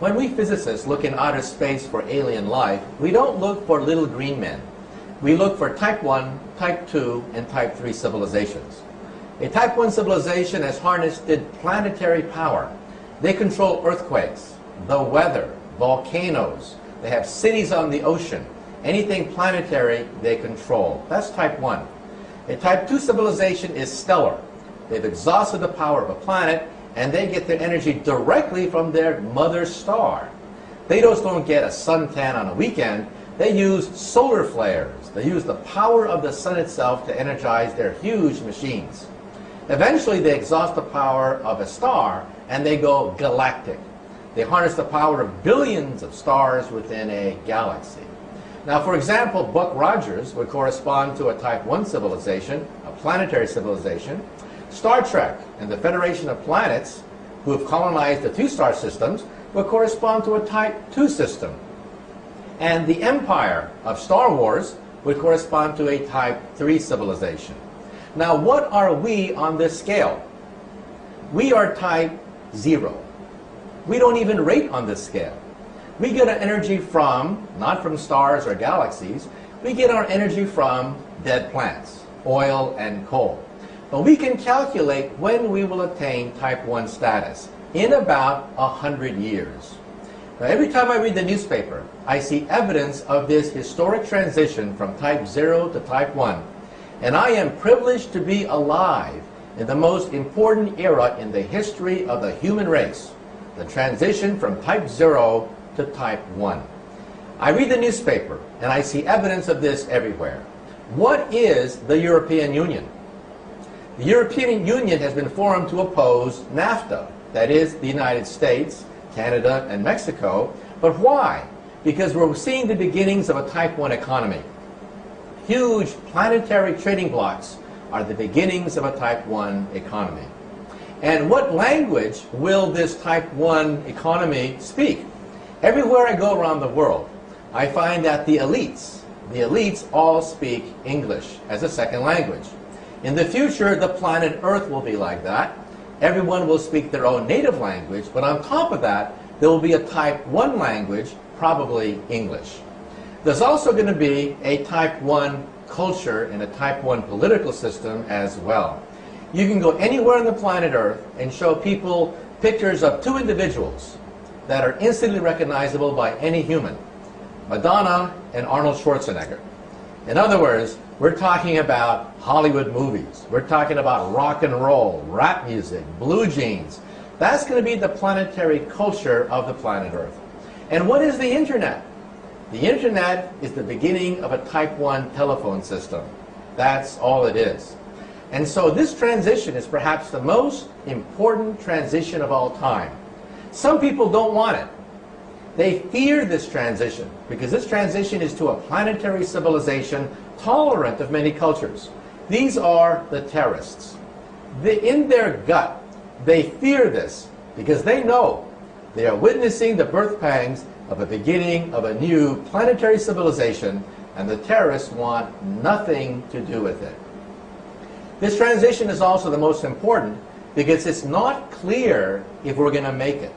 When we physicists look in outer space for alien life, we don't look for little green men. We look for type 1, type 2, and type 3 civilizations. A type 1 civilization has harnessed planetary power. They control earthquakes, the weather, volcanoes. They have cities on the ocean. Anything planetary, they control. That's type 1. A type 2 civilization is stellar. They've exhausted the power of a planet, and they get their energy directly from their mother star. They just don't get a suntan on a weekend. They use solar flares. They use the power of the sun itself to energize their huge machines. Eventually, they exhaust the power of a star, and they go galactic. They harness the power of billions of stars within a galaxy. Now, for example, Buck Rogers would correspond to a type 1 civilization, a planetary civilization. Star Trek and the Federation of Planets, who have colonized the 2-star systems, would correspond to a type 2 system. And the Empire of Star Wars would correspond to a type 3 civilization. Now, what are we on this scale? We are type 0. We don't even rate on this scale. We get our energy from, not from stars or galaxies, we get our energy from dead plants, oil and coal. But we can calculate when we will attain type 1 status, in about 100 years. Now, every time I read the newspaper, I see evidence of this historic transition from type 0 to type 1. And I am privileged to be alive in the most important era in the history of the human race, the transition from type 0 to type 1. I read the newspaper, and I see evidence of this everywhere. What is the European Union? The European Union has been formed to oppose NAFTA, that is, the United States, Canada, and Mexico. But why? Because we're seeing the beginnings of a type 1 economy. Huge planetary trading blocks are the beginnings of a type 1 economy. And what language will this type 1 economy speak? Everywhere I go around the world, I find that the elites all speak English as a second language. In the future, the planet Earth will be like that. Everyone will speak their own native language, but on top of that, there will be a type 1 language, probably English. There's also going to be a type 1 culture and a type 1 political system as well. You can go anywhere on the planet Earth and show people pictures of 2 individuals that are instantly recognizable by any human, Madonna and Arnold Schwarzenegger. In other words, we're talking about Hollywood movies. We're talking about rock and roll, rap music, blue jeans. That's going to be the planetary culture of the planet Earth. And what is the Internet? The Internet is the beginning of a type 1 telephone system. That's all it is. And so this transition is perhaps the most important transition of all time. Some people don't want it. They fear this transition because this transition is to a planetary civilization tolerant of many cultures. These are the terrorists. In their gut, they fear this because they know they are witnessing the birth pangs of a beginning of a new planetary civilization, and the terrorists want nothing to do with it. This transition is also the most important because it's not clear if we're going to make it.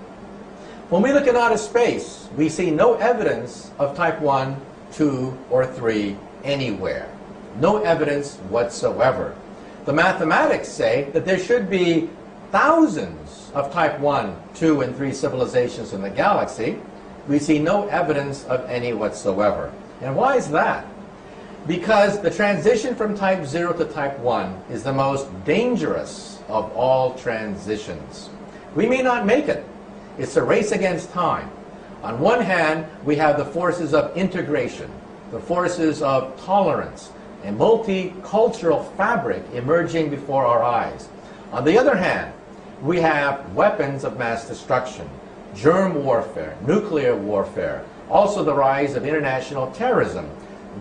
When we look at outer space, we see no evidence of type 1, 2, or 3 anywhere. No evidence whatsoever. The mathematics say that there should be thousands of type 1, 2, and 3 civilizations in the galaxy. We see no evidence of any whatsoever. And why is that? Because the transition from type 0 to type 1 is the most dangerous of all transitions. We may not make it. It's a race against time. On one hand, we have the forces of integration, the forces of tolerance, a multicultural fabric emerging before our eyes. On the other hand, we have weapons of mass destruction, germ warfare, nuclear warfare, also the rise of international terrorism.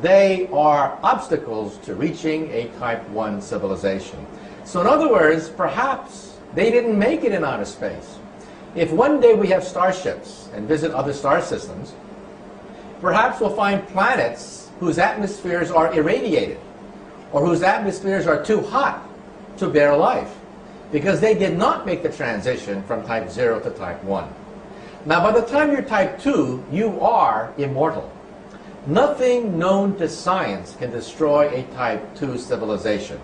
They are obstacles to reaching a type 1 civilization. So in other words, perhaps they didn't make it in outer space. If one day we have starships and visit other star systems, perhaps we'll find planets whose atmospheres are irradiated or whose atmospheres are too hot to bear life because they did not make the transition from type 0 to type 1. Now, by the time you're type 2, you are immortal. Nothing known to science can destroy a type 2 civilization.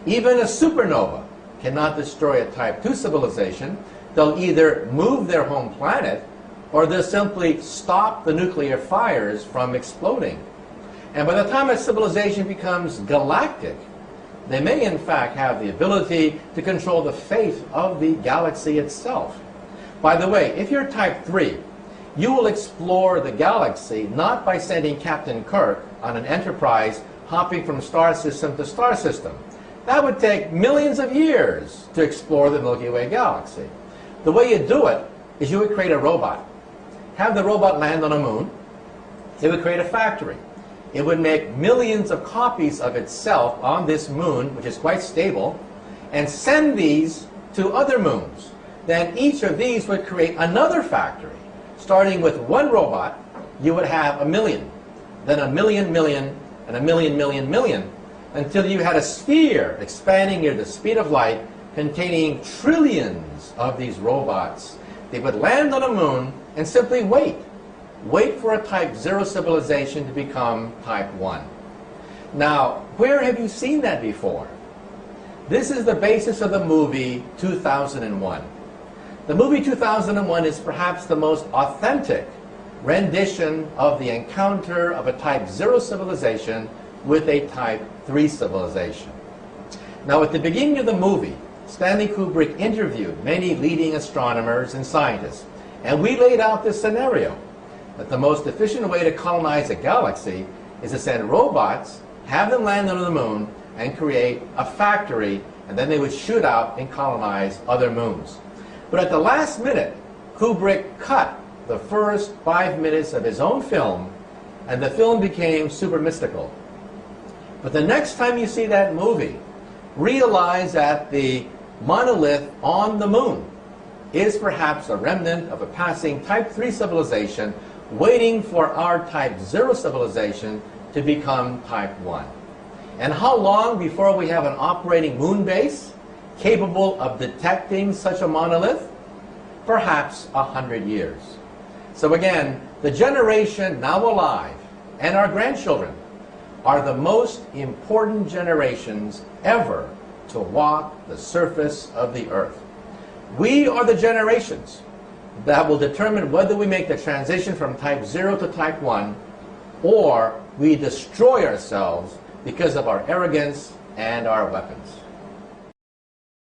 Even a supernova cannot destroy a type 2 civilization. They'll either move their home planet or they'll simply stop the nuclear fires from exploding. And by the time a civilization becomes galactic, they may in fact have the ability to control the fate of the galaxy itself. By the way, if you're type 3, you will explore the galaxy not by sending Captain Kirk on an Enterprise hopping from star system to star system. That would take millions of years to explore the Milky Way galaxy. The way you do it is you would create a robot. Have the robot land on a moon. It would create a factory. It would make millions of copies of itself on this moon, which is quite stable, and send these to other moons. Then each of these would create another factory. Starting with one robot, you would have a million, then a million million, and a million million million, until you had a sphere expanding near the speed of light, containing trillions of these robots. They would land on a moon and simply wait. Wait for a type 0 civilization to become type 1. Now, where have you seen that before? This is the basis of the movie 2001. The movie 2001 is perhaps the most authentic rendition of the encounter of a type 0 civilization with a type 3 civilization. Now, at the beginning of the movie, Stanley Kubrick interviewed many leading astronomers and scientists, and we laid out this scenario, that the most efficient way to colonize a galaxy is to send robots, have them land on the moon, and create a factory, and then they would shoot out and colonize other moons. But at the last minute, Kubrick cut the first 5 minutes of his own film, and the film became super mystical. But the next time you see that movie, realize that the monolith on the moon is perhaps a remnant of a passing type 3 civilization waiting for our type 0 civilization to become type 1. And how long before we have an operating moon base capable of detecting such a monolith? Perhaps 100 years. So again, the generation now alive and our grandchildren are the most important generations ever to walk the surface of the earth. We are the generations that will determine whether we make the transition from type 0 to type 1 or we destroy ourselves because of our arrogance and our weapons.